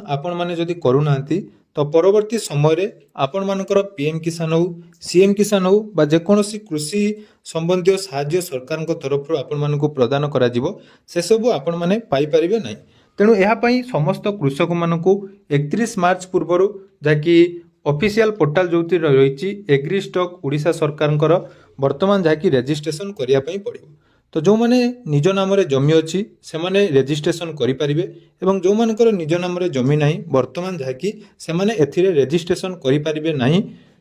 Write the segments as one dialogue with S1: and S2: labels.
S1: आपण माने जदि करूनांती तो परवर्ती समय आपण मानकर पीएम किसान हो सीएम किसान हो बा जेकोसी कृषि संबंधी साहाय्य सरकार तरफ आपण मानक प्रदान करा जिवो से सब आपण माने पाई परिबे नै। तेणु यह समस्त कृषक मानक 31 मार्च पूर्व जहाँकि ऑफिशियल पोर्टाल जो रही एग्री स्टॉक ओडिशा सरकार वर्तमान जहाँकि रेजिस्ट्रेशन करने पड़ो। तो जो मैंने निज नाम जमी अच्छी से माने रेजिस्ट्रेशन करें एवं जो मानकर निज नाम जमी ना वर्तमान जहाँकि से माने एथिरे रेजिस्ट्रेशन करें ना।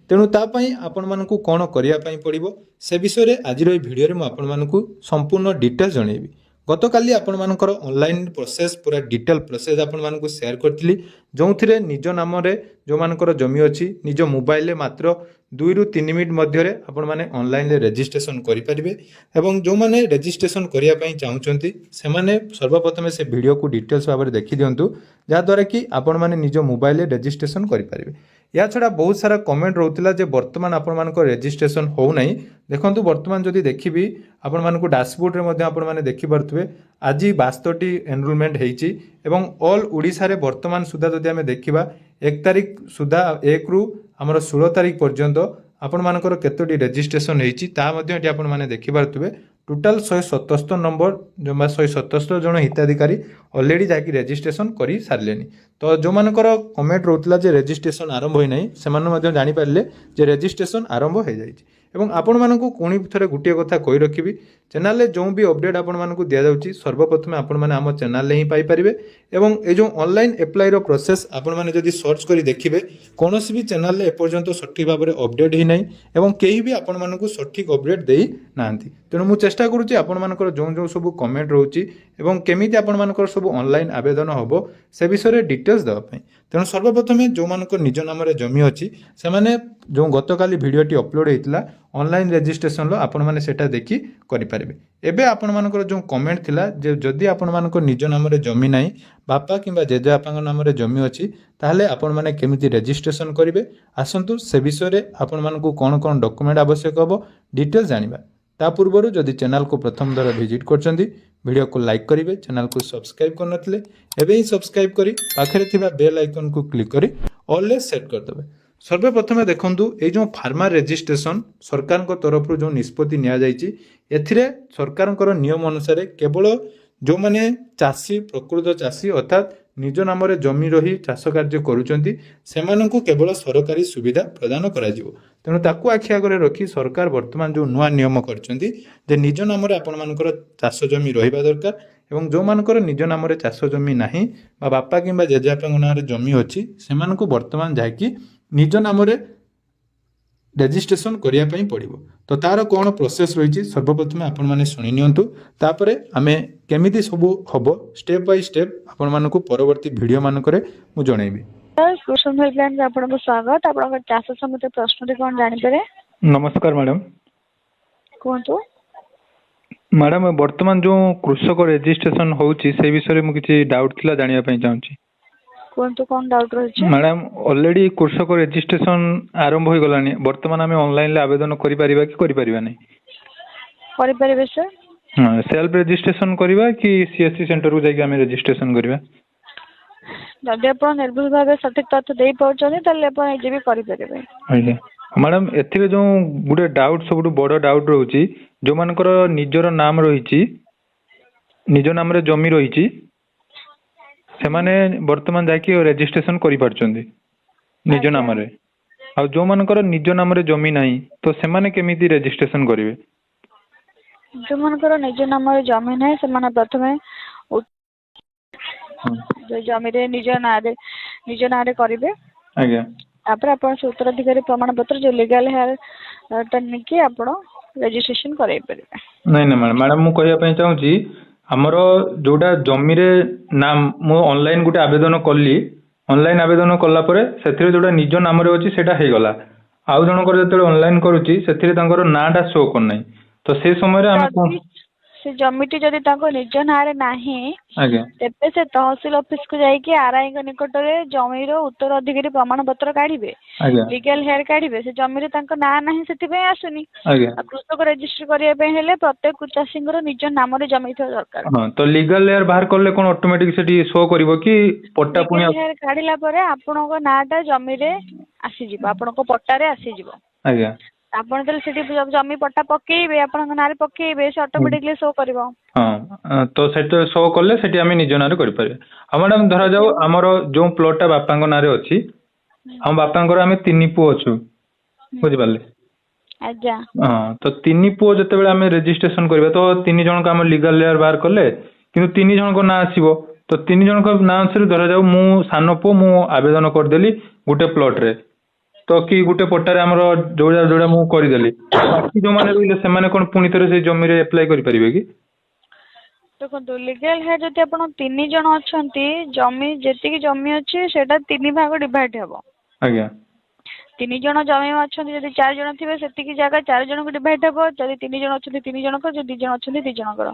S1: तेणु तापाई आपण मानकु कौन करने पड़ो से विषय आज भिडियो में आपण मानकु संपूर्ण डिटेल जनइबी। गतकाली आपण मानकर ऑनलाइन प्रोसेस पूरा डिटेल प्रोसेस आपण मानकु शेयर करथिली जो थिरे निज नाम जो मानकर जमी अच्छी निज मोबाइल मात्र 2 ରୁ 3 मिनिट मध्य आपण माने ऑनलाइन रेजिस्ट्रेशन करि परिबे एवं जो माने रेजिस्ट्रेशन करिया पई चाहुचंती से माने सर्वप्रथम से वीडियो को डिटेल्स भाबरे देखि दियंतु जा द्वारा कि आपण माने निज मोबाइल रेजिस्ट्रेशन करि परिबे। या छड़ा बहुत सारा कमेंट रोतिला जे वर्तमान आपण मानको रेजिस्ट्रेशन हो नाही। देखंतु वर्तमान जदि देखिबी आपण मानको डैशबोर्ड रे मध्ये आपण माने देखि परथुबे आज 62टी एनरोलमेंट हेइची एवं ऑल ओडिसा रे वर्तमान सुधा जदि हमें देखिबा 1 तारिख सुधा 1 रु हमर 16 तारिख पर्यंत आपण मानकर केतोटी रेजिस्ट्रेशन हेइची ता मध्ये एटी आपण माने देखि परथुबे टोटल 177 नंबर जो 177 जन हिताधिकारी ऑलरेडी जाकी रेजिस्ट्रेशन करी सारलेनी। तो जो मानकर कमेंट रोतला जे रेजिस्ट्रेशन आरंभ होई नाही से माने मध्ये जानि पारले जे रेजिस्ट्रेशन आरंभ हो जाइछि। एवं आपण मानकु कोनी थरे गुटिया कथा कहि रखिबी चैनल रे जो भी अपडेट आपण मानकु दिया जाउछि सर्वप्रथम आपण माने हम चैनल रे ही पाई परिबे। एवं ए जो ऑनलाइन अप्लाई रो प्रोसेस आपण माने जदि सर्च करी देखिबे कोनोसी भी चैनल रे एपर्यंत सठिक भाबरे अपडेट ही नाही एवं केही भी आपण मानकु सठिक अपडेट देई नांती। तेणु मु चेष्टा करूछि आपण मानकर जो जो सब कमेंट रहउछि एवं केमिति आपण मानकर सब ऑनलाइन आवेदन होबो से विषय डिटेल्स देबा पई। तेणु सर्वप्रथम जो मानकर निज नाम जमी अच्छी से माने जो गतकाली वीडियोटी अपलोड होता ऑनलाइन रेजिस्ट्रेशन आपण माने सेटा देखि करि परिबे। एबे आपण मानकर जो कमेंट थिला जे जदि आपण मानकर निज नाम जमी नाही बापा किंबा जेजेबापा नाम जमी अच्छी ताहले आपण माने केमिति रेजिस्ट्रेशन करिवे आसंतु से विषय आपण मानकु कोन कोन डॉक्यूमेंट आवश्यक हबो डिटेल जानिबा। ता पूर्व जदि चैनल को प्रथम दर विजिट करछंती वीडियो को लाइक करिवे चैनल को सब्सक्राइब करनथिले एबे ही सब्सक्राइब करी पाखरे थिबा बेल आइकन को क्लिक करी ऑल सेट कर देबे। सर्वप्रथम देखंतु ए जो फार्मर रेजिस्ट्रेशन सरकार को तरफ जो निष्पत्ति निया जायछि एथिरे सरकार को नियम अनुसार केवल जो माने चाषी प्रकृत चाषी अर्थात निज नाम जमी रही चाष कार्य करुचंती सेमानंकु केवल सरकारी सुविधा प्रदान करा जिवो। तेणु ताकू आखि आगे रखी सरकार वर्तमान जो नुआ नियम करचंती जे निज नाम आपण मानकर चाष जमी रहिबा दरकार एवं जो मानकर निज नाम चाष जमी नाही बा बापा किंबा जेजेबापा नाम जमी अछि सेमानंकु वर्तमान जाकी निज नाम रेजिस्ट्रेशन करिया पई पड़िबो। तो तार कौन प्रोसेस रही सर्वप्रथम आपण माने सुनि नियंतु तापरे आमे केमिति सबु हबो स्टेप बाय स्टेप आपण मानकु परवर्ती वीडियो मानकरे मु जणैबी।
S2: क्वेश्चन हेल्पलाइन में आपनको स्वागत। आपनको चाष सम्बन्धी प्रश्न कोन जानि पारे?
S1: नमस्कार मैडम।
S2: कोंतो
S1: मैडम वर्तमान जो कृषक रेजिस्ट्रेशन होउची से विषय मु किछि डाउट थिला जानिया पई चाहूची।
S2: कोंतो कोन डाउट रहछि?
S1: मैडम ऑलरेडी कृषक रेजिस्ट्रेशन आरंभ हो गलानी वर्तमान आमे ऑनलाइन ले आवेदन करि परिबा कि करि परिबा नै?
S2: करि परिबे सर।
S1: हां सेल्फ रेजिस्ट्रेशन करिबा कि सीएससी सेंटर को जाके आमे रेजिस्ट्रेशन करिबा?
S2: जदि आपण निर्भुल भाबे सठिक तथ्य देई पाउछनी तले आपण एजे भी करि परिबे।
S1: आइले मैडम एथिरे जो गुडे डाउट सबटु बड़ डाउट रहउची जो मानकर निजर नाम रहिची निज नाम रे जमी रहिची से माने वर्तमान जाकी रेजिस्ट्रेशन करि पारचंदी निज नाम रे आ जो मानकर निज नाम रे जमी नाही तो से माने केमिति रेजिस्ट्रेशन करिवे?
S2: जो मानकर निज नाम रे जमी नाही से माने प्रथमे जो जमी रे निज ना रे करिवे।
S1: आज्ञा
S2: तापर आपण उत्तराधिकारी प्रमाण पत्र जो लीगल है तनिके आपण रेजिस्ट्रेशन कराई परिबे।
S1: नहीं नहीं मैडम मु कहया पई चाहूची हमर जोडा जमी रे नाम मु ऑनलाइन गुटे आवेदन कली ऑनलाइन आवेदन कला परे सेथिरे जोडा निज नाम रे अछि सेटा हे गला आउ जनकर जते ऑनलाइन करूची सेथिरे तांकर नाडा शो कर नै तो से समय रे हम
S2: से जमीटी जदि ताको निज नारे नाही
S1: आज्ञा
S2: तेबे से तहसील ऑफिस को जाइए आरआई निकट में जमीर उत्तराधिकारी प्रमाण पत्र काढ़े
S1: आज्ञा
S2: लीगल हेयर काढ़े से जमीर ना ना से आसुनी
S1: आज्ञा
S2: कृषक रेजिस्टर करने प्रत्येक चाषी निज नाम जमी था दरकार
S1: हाँ तो लीगल लेयर बाहर करले कोन ऑटोमेटिक सेठी शो करिवो कि पट्टा पुणी
S2: लीगल हेयर काढ़ला परे आपणको नाटा जमी रे आसीजिवो आपणको पट्टा रे आसीजिवो
S1: आज्ञा
S2: आपण तो सेठी जमी पट्टा पकेइबे आपणको नारे पकेइबे से ऑटोमेटिकली शो करिवो
S1: हाँ तो सेठी शो करले सेठी आमे निज नारे करि पारे आ मैडम धरा जाऊ हमरो जो प्लॉटटा बापांको नारे अछि हम बापांकर आमे तीन पुओ अछु बुझि पाले
S2: अच्छा
S1: हाँ तो तीन पुओ जते बेले आमे रजिस्ट्रेशन करबे तो तीन जन को हम लीगल लेयर बाहर करले किंतु तीन जन को ना आसीबो तो तीन जन को ना अनुसार धरा जाऊ मु सानो पो मु आवेदन कर देली गुटे प्लॉट रे तो कि गुटे पट्टारे हमरो जोड़ा जोड़ा मु करि देली बाकी जो माने रहिले से माने कोन पुनी तरे से जमी रे अप्लाई करि परिबे कि
S2: देखो लीगल है जदि आपण तीन जन अछंती जमी जेतिकी जमी अछि सेटा तीन भाग डिवाइड हेबो
S1: आज्ञा
S2: तीन जन जमी अछंती जदि चार जन थिबे सेतिकी जगह चार जन को डिवाइड हेबो जदि तीन जन अछंती तीन जन को जदि जन अछंती दी जन को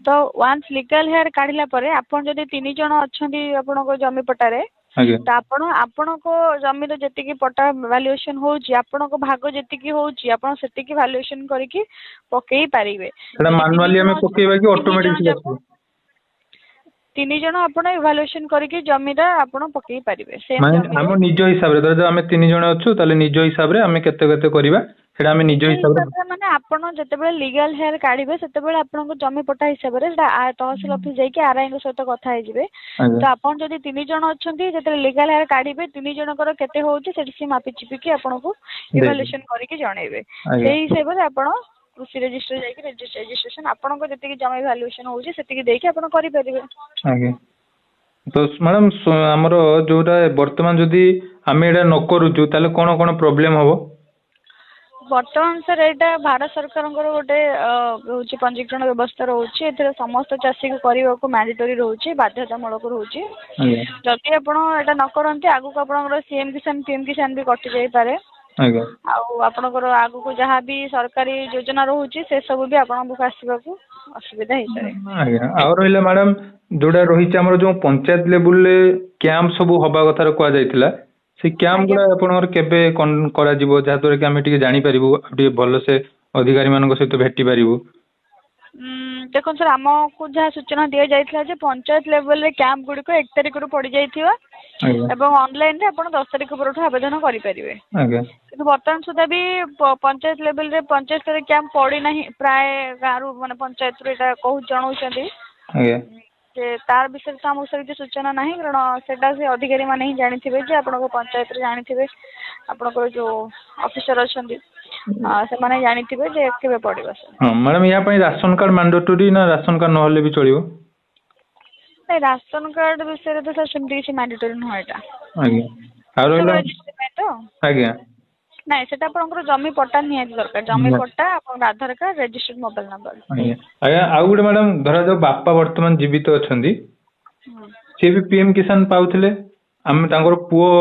S2: तो वंस लीगल हेयर काढिला परे आपण जदि तीन जन अछंती आपण को जमी पट्टारे
S1: आज्ञा
S2: तो आपण को जमी रो जेतिकी पट्टा वैल्यूएशन होउची आपण को भाग जेतिकी होउची आपण सेतिकी वैल्यूएशन करके पकेई पारिबे
S1: सेटा मैनुअली हमें पकेबा कि ऑटोमेटिक
S2: तीन जन आपण इवैल्यूएशन करके जमीरा आपण पकेई पारिबे सेम
S1: माने
S2: जमी
S1: हम निज हिसाब रे धर हम तीन जन अछु ताले निज हिसाब रे हम केते केते करबा सेटा हम निज हिसाब रे
S2: माने आपण जते बेले लीगल हेयर काढिबे सेते बेले आपण को जमी पट्टा हिसाब रे सेटा तहसील ऑफिस जाई के आरआई के सहित कथा हे जिवे तो आपण जदि तीन जन अछंती जते लीगल हेयर काढिबे तीन जनकर केते होउची सेठी से मापी चिपी के आपण को इवैल्यूएशन करके जणेबे सेही हिसाब रे आपण कृषि रजिस्टर जाई के रजिस्ट्रेशन आपण को जते जमी वैल्यूएशन होउची सेति देई के आपण करि परिबे
S1: आगे तो मैडम हमरो जोटा वर्तमान जदि आमे एडा न करूछु ताले कोन कोन प्रॉब्लम हबो
S2: वर्तमान सर एटा भारत सरकार गोटे रोचे पंजीकरण व्यवस्था रोचे एथरे समस्त चाषी को करने को मैंडेटरी रोचे बाध्यतामूलक रोचे जदि आपण एटा न करंती आगु को आपनकर सीएम किसान पीएम किसान भी कटि जाई पारे आपनकर आगु को जहाँ भी सरकारी योजना रोचे से सब भी आपण को आसीबा को असुविधा हे पारे
S1: आज्ञा और रहिला मैडम जोडा रहिछ हमर जो पंचायत लेवल ले कैंप सब होबा कथा रे कोआ जायतिला से कैंप गुड़ा आपनकर केबे करा जिवो जा तोरे कि हमें टिके जानि परिबो टिके भलो से अधिकारी मानक सहित भेटी परिबो
S2: देखो सर आम को जहाँ सूचना दि जाइथिला जे पंचायत लेवल रे कैंप गुडी को 1 तारिख रु पड़ी जाइथिबा एवं ऑनलाइन रे आपण 10 तारिख परठू आवेदन करि परिबे
S1: आज्ञा
S2: किंतु वर्तमान सुधा भी पंचायत लेवल रे पंचायत रे कैंप पड़ी नाही प्राय गारू माने पंचायत रे एटा कहू जणाउछंती
S1: आज्ञा
S2: जे तार विषय तो आम सहित सूचना नहीं कारण सेटा से अधिकारी माने ही जानिथिबे जे आपण पंचायत रे जानिथिबे आपण जो ऑफिसर अछंती से माने जानिथिबे जे केबे पड़िबो
S1: हां मैडम या पई राशन कार्ड मैंडेटरी ना राशन कार्ड न होले भी चलिबो
S2: नहीं राशन कार्ड विषय रे तो सर सेमती किछि मैंडेटरी न होएटा
S1: आज्ञा और
S2: तो
S1: आज्ञा
S2: नहीं सेटा आपनकर जमी पट्टा निया दरकार जमी पट्टा आपन आधार कार्ड रजिस्टर्ड मोबाइल नंबर
S1: आज्ञा आउ गुटे मैडम धरा जो बापा वर्तमान जीवित अछंती से भी पीएम किसान पाउथिले हम तांकर पुओ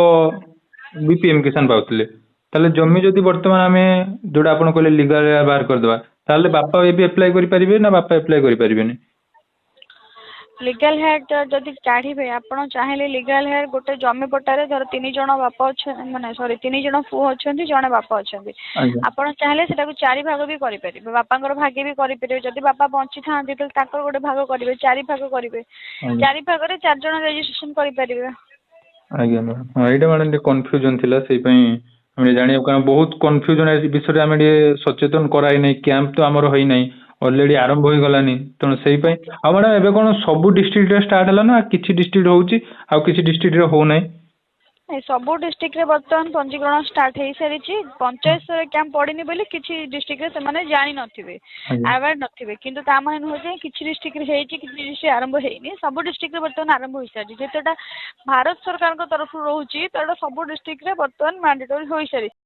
S1: भी पीएम किसान पाउथिले ताले जमी जदि वर्तमान हमें जोडा आपन कहले लीगल बाहर कर देबा ताले बापा ए भी अप्लाई करि परिबे ना बापा अप्लाई करि परिबेनी
S2: लीगल हेयर जदि काढ़िबे आपण चाहेले लीगल हेयर गोटे जमी पट्टारे धर 3 जण बापा छ माने सॉरी 3 जण पुओ अछंती जणे बापा अछंती आपण चाहेले सेटा को 4 भाग भी करि परिबे बापांकर भागे भी करि परिबे जदि बापा बंची थांती त ताकर गोटे भाग करिवे 4 भाग करिवे 4 भाग रे 4 जण रजिस्ट्रेशन करि परिबे
S1: आज्ञा मैडम एटा मैडम कंफ्यूजन थिला सेई पई हम जानि कारण बहुत कंफ्यूजन ए विषय हम सचेतन कराई नै कैंप तो हमर होई नै ऑलरेडी आरंभ हो गलानी तेणु से मैडम एबे कोन सब डिस्ट्रिक्ट रे स्टार्ट हला ना किछि डिस्ट्रिक्ट होउची आ किछि डिस्ट्रिक्ट रे हो नै
S2: सब डिस्ट्रिक्ट रे वर्तमान पंजीकरण स्टार्ट हे सारिछि पंचायत कैंप पड़िनी बोली किछि डिस्ट्रिक्ट रे से माने जानि नथिबे अवेयर नथिबे किंतु ता माने हो जे किछि डिस्ट्रिक्ट रे हेछि किछि डिस्ट्रिक्ट आरंभ हेइनी सब डिस्ट्रिक्ट रे वर्तमान आरंभ होई सारिछि जेतटा भारत सरकार को तरफ रहउची तडा सब डिस्ट्रिक्ट रे वर्तमान मैंडेटरी होई सारिछि